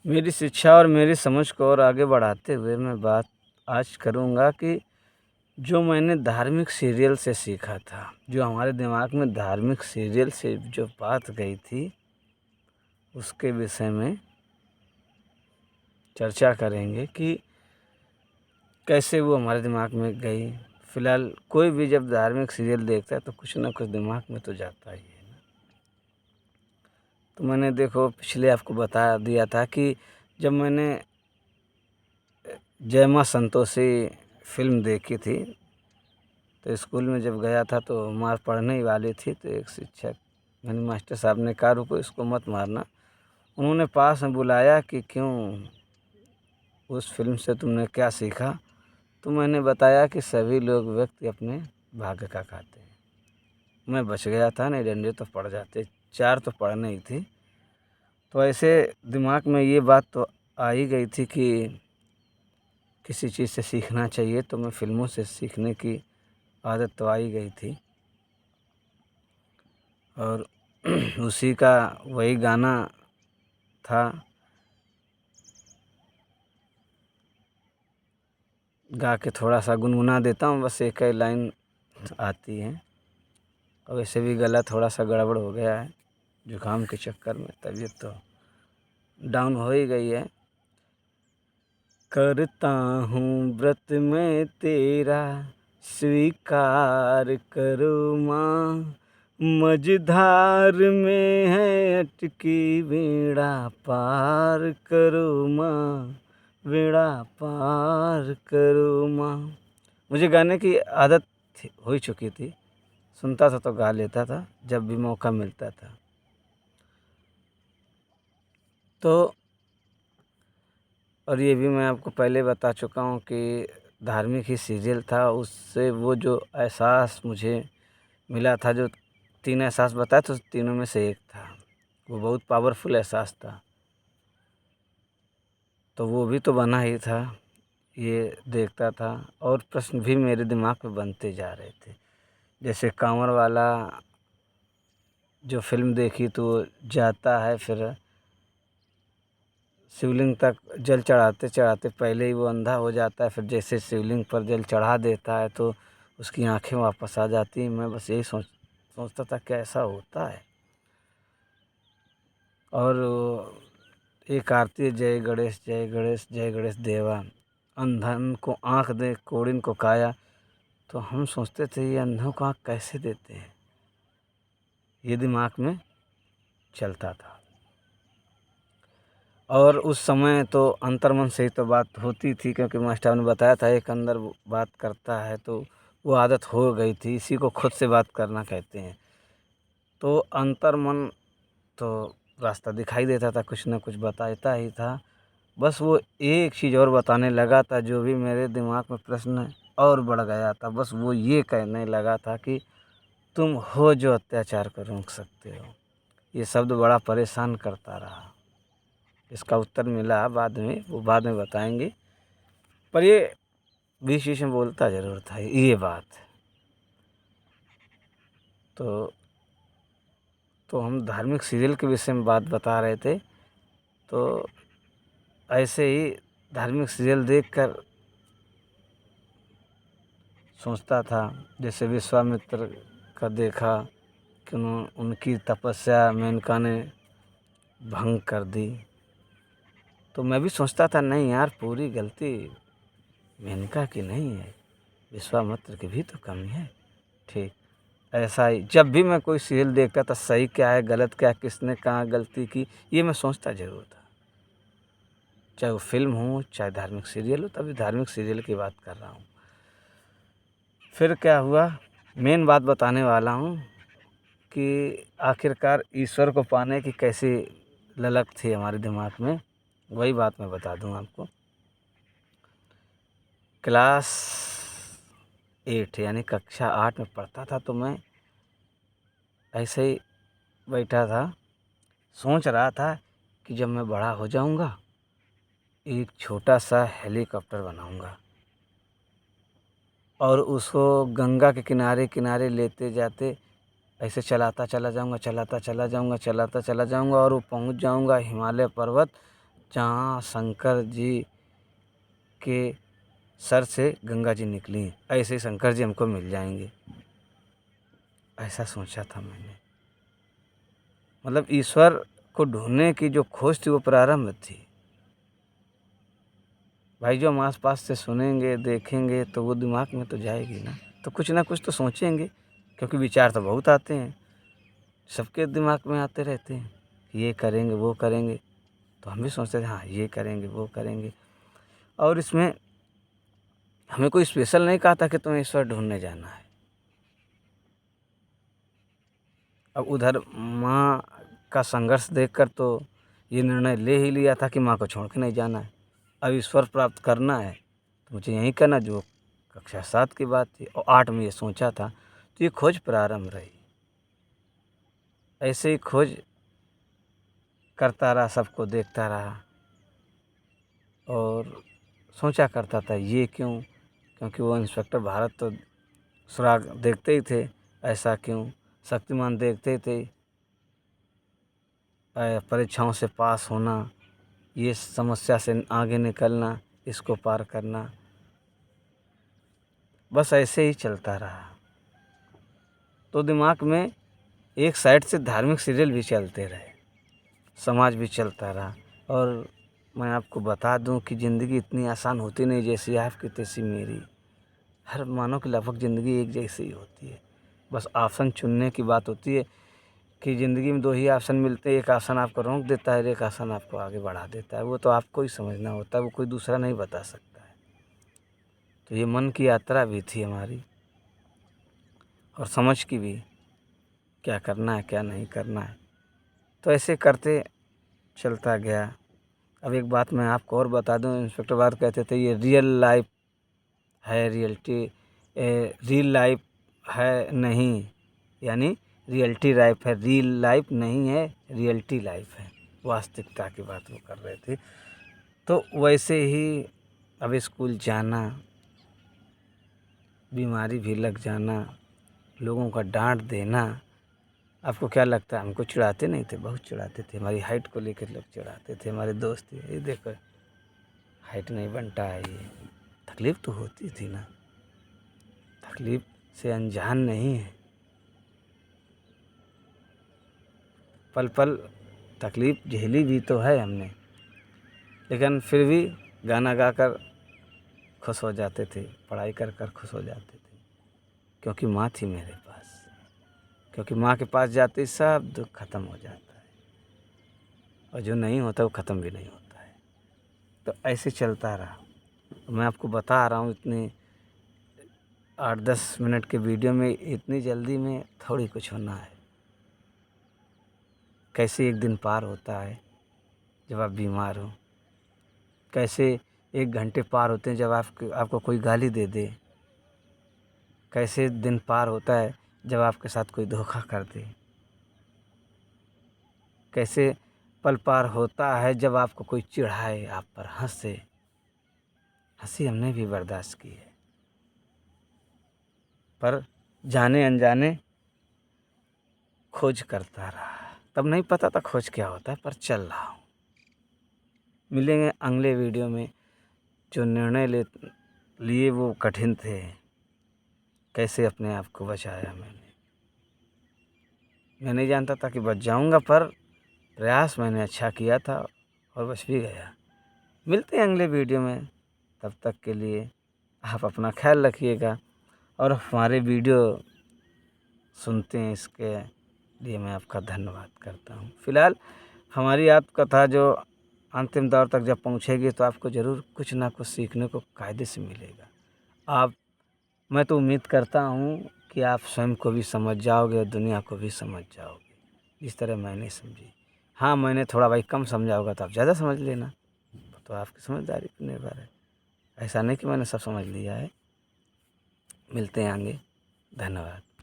मेरी शिक्षा और मेरी समझ को और आगे बढ़ाते हुए मैं बात आज करूँगा कि जो मैंने धार्मिक सीरियल से सीखा था, जो हमारे दिमाग में धार्मिक सीरियल से जो बात गई थी, उसके विषय में चर्चा करेंगे कि कैसे वो हमारे दिमाग में गई। फ़िलहाल कोई भी जब धार्मिक सीरियल देखता है तो कुछ ना कुछ दिमाग में तो जाता ही है ना। तो मैंने देखो पिछले आपको बता दिया था कि जब मैंने जय माँ संतोषी फ़िल्म देखी थी, तो स्कूल में जब गया था तो मार पड़ने ही वाली थी, तो एक शिक्षक यानी मास्टर साहब ने कहा रुको इसको मत मारना। उन्होंने पास में बुलाया कि क्यों, उस फ़िल्म से तुमने क्या सीखा? तो मैंने बताया कि सभी लोग व्यक्ति अपने भाग्य का खाते हैं। मैं बच गया था, नहीं डंडे तो पड़ जाते, 4 तो पड़ने ही थी। तो ऐसे दिमाग में ये बात तो आ ही गई थी कि किसी चीज़ से सीखना चाहिए, तो मैं फ़िल्मों से सीखने की आदत तो आ ही गई थी। और उसी का वही गाना था, गा के थोड़ा सा गुनगुना देता हूँ, बस एक ही लाइन आती है। और वैसे भी गला थोड़ा सा गड़बड़ हो गया है, जुकाम के चक्कर में तबीयत तो डाउन हो ही गई है। करता हूँ व्रत में तेरा, स्वीकार करो माँ, मझधार में है अटकी, बेड़ा पार करो माँ, बेड़ा पार करो माँ। मुझे गाने की आदत हो ही चुकी थी, सुनता था तो गा लेता था जब भी मौका मिलता था। तो और ये भी मैं आपको पहले बता चुका हूँ कि धार्मिक ही सीरियल था, उससे वो जो एहसास मुझे मिला था, जो 3 एहसास बताए तो तीनों में से एक था, वो बहुत पावरफुल एहसास था। तो वो भी तो बना ही था, ये देखता था और प्रश्न भी मेरे दिमाग में बनते जा रहे थे। जैसे कांवर वाला जो फ़िल्म देखी तो जाता है, फिर शिवलिंग तक जल चढ़ाते चढ़ाते पहले ही वो अंधा हो जाता है, फिर जैसे शिवलिंग पर जल चढ़ा देता है तो उसकी आंखें वापस आ जाती हैं। मैं बस यही सोचता था क्या ऐसा होता है। और एक आरती है, जय गणेश जय गणेश जय गणेश देवा, अंधन को आँख दे कोढ़िन को काया। तो हम सोचते थे ये अंधों को आँख कैसे देते हैं, ये दिमाग में चलता था। और उस समय तो अंतर्मन से ही तो बात होती थी, क्योंकि मास्टर ने बताया था एक अंदर बात करता है, तो वो आदत हो गई थी, इसी को खुद से बात करना कहते हैं। तो अंतर्मन तो रास्ता दिखाई देता था, कुछ ना कुछ बताता ही था। बस वो एक चीज़ और बताने लगा था, जो भी मेरे दिमाग में प्रश्न और बढ़ गया था। बस वो ये कहने लगा था कि तुम हो जो अत्याचार कर रोक सकते हो। ये शब्द बड़ा परेशान करता रहा। इसका उत्तर मिला बाद में, वो बाद में बताएंगे, पर ये बीच बीच में बोलता ज़रूर था ये बात। तो हम धार्मिक सीरियल के विषय में बात बता रहे थे। तो ऐसे ही धार्मिक सीरियल देखकर सोचता था, जैसे विश्वामित्र का देखा कि उनकी तपस्या मेनका ने भंग कर दी। तो मैं भी सोचता था नहीं यार, पूरी गलती मेनका की नहीं है, विश्वामित्र की भी तो कमी है। ठीक ऐसा ही जब भी मैं कोई सीरियल देखता था, सही क्या है गलत क्या है, किसने कहाँ गलती की, ये मैं सोचता ज़रूर था। चाहे वो फिल्म हो चाहे धार्मिक सीरियल हो, तभी धार्मिक सीरियल की बात कर रहा हूँ। फिर क्या हुआ, मेन बात बताने वाला हूँ कि आखिरकार ईश्वर को पाने की कैसी ललक थी हमारे दिमाग में, वही बात मैं बता दूँ आपको। क्लास 8 यानी कक्षा 8 में पढ़ता था, तो मैं ऐसे ही बैठा था, सोच रहा था कि जब मैं बड़ा हो जाऊंगा एक छोटा सा हेलीकॉप्टर बनाऊंगा और उसको गंगा के किनारे किनारे लेते जाते ऐसे चलाता चला जाऊंगा, चलाता चला जाऊंगा, चलाता चला जाऊंगा, और वो पहुंच जाऊंगा हिमालय पर्वत जहाँ शंकर जी के सर से गंगा जी निकली, ऐसे ही शंकर जी हमको मिल जाएंगे। ऐसा सोचा था मैंने। मतलब ईश्वर को ढूंढने की जो खोज थी वो प्रारंभ थी। भाई जो हम आस पास से सुनेंगे देखेंगे तो वो दिमाग में तो जाएगी ना कुछ तो सोचेंगे, क्योंकि विचार तो बहुत आते हैं, सबके दिमाग में आते रहते हैं, ये करेंगे वो करेंगे। तो हम भी सोचते थे हाँ ये करेंगे वो करेंगे। और इसमें हमें कोई स्पेशल नहीं कहा था कि तुम्हें ईश्वर ढूंढने जाना है। अब उधर माँ का संघर्ष देखकर तो ये निर्णय ले ही लिया था कि माँ को छोड़ के नहीं जाना है। अब ईश्वर प्राप्त करना है तो मुझे यही करना, जो कक्षा 7 की बात थी। और 8 में ये सोचा था, तो ये खोज प्रारंभ रही। ऐसे ही खोज करता रहा, सबको देखता रहा और सोचा करता था ये क्यों, क्योंकि वो इंस्पेक्टर भारत तो सुराग देखते ही थे, ऐसा क्यों। शक्तिमान देखते थे, परीक्षाओं से पास होना, ये समस्या से आगे निकलना, इसको पार करना, बस ऐसे ही चलता रहा। तो दिमाग में एक साइड से धार्मिक सीरियल भी चलते रहे, समाज भी चलता रहा। और मैं आपको बता दूं कि ज़िंदगी इतनी आसान होती नहीं, जैसी आपकी तैसी मेरी। हर मानव की लगभग ज़िंदगी एक जैसी ही होती है। बस ऑप्शन चुनने की बात होती है कि ज़िंदगी में 2 ही ऑप्शन मिलते हैं, एक ऑप्शन आपको रोक देता है, एक ऑप्शन आपको आगे बढ़ा देता है। वो तो आपको ही समझना होता है, वो कोई दूसरा नहीं बता सकता है। तो ये मन की यात्रा भी थी हमारी, और समझ की भी, क्या करना है क्या नहीं करना है। तो ऐसे करते चलता गया। अब एक बात मैं आपको और बता दूं, इंस्पेक्टर बार कहते थे ये रियल लाइफ है, रियल लाइफ है नहीं, यानी रियलिटी लाइफ है, रियल लाइफ नहीं है, रियलिटी लाइफ है। वास्तविकता की बात वो कर रहे थे। तो वैसे ही अब स्कूल जाना, बीमारी भी लग जाना, लोगों का डांट देना। आपको क्या लगता है हमको चिढ़ाते नहीं थे? बहुत चिढ़ाते थे। हमारी हाइट को लेकर लोग चिढ़ाते थे, हमारे दोस्त ये देखो हाइट नहीं बनता है। ये तकलीफ़ तो होती थी ना, तकलीफ़ से अनजान नहीं है। पल पल तकलीफ़ झेली भी तो है हमने, लेकिन फिर भी गाना गाकर खुश हो जाते थे, पढ़ाई कर कर खुश हो जाते थे, क्योंकि माँ थी मेरे पास। क्योंकि माँ के पास जाते ही सब दुख ख़त्म हो जाता है, और जो नहीं होता वो ख़त्म भी नहीं होता है। तो ऐसे चलता रहा। मैं आपको बता रहा हूँ, इतने 8-10 मिनट के वीडियो में इतनी जल्दी में थोड़ी कुछ होना है। कैसे एक दिन पार होता है जब आप बीमार हो, कैसे 1 घंटे पार होते हैं जब आपको कोई गाली दे दे, कैसे दिन पार होता है जब आपके साथ कोई धोखा कर दे, कैसे पल पार होता है जब आपको कोई चिढ़ाए, आप पर हंसे। हंसी हमने भी बर्दाश्त की है, पर जाने अनजाने खोज करता रहा। तब नहीं पता था खोज क्या होता है, पर चल रहा हूँ। मिलेंगे अगले वीडियो में। जो निर्णय लिए वो कठिन थे, कैसे अपने आप को बचाया मैं नहीं जानता था कि बच जाऊंगा, पर प्रयास मैंने अच्छा किया था और बच भी गया। मिलते हैं अगले वीडियो में, तब तक के लिए आप अपना ख्याल रखिएगा, और हमारे वीडियो सुनते हैं, इसके लिए मैं आपका धन्यवाद करता हूँ। फ़िलहाल हमारी आत्मकथा जो अंतिम दौर तक जब पहुँचेगी तो आपको ज़रूर कुछ ना कुछ सीखने को कायदे से मिलेगा। मैं तो उम्मीद करता हूँ कि आप स्वयं को भी समझ जाओगे और दुनिया को भी समझ जाओगे, जिस तरह मैंने समझी। हाँ, मैंने थोड़ा भाई कम समझा होगा तो आप ज़्यादा समझ लेना, तो आपकी समझदारी पर निर्भर है। ऐसा नहीं कि मैंने सब समझ लिया है। मिलते हैं आगे। धन्यवाद।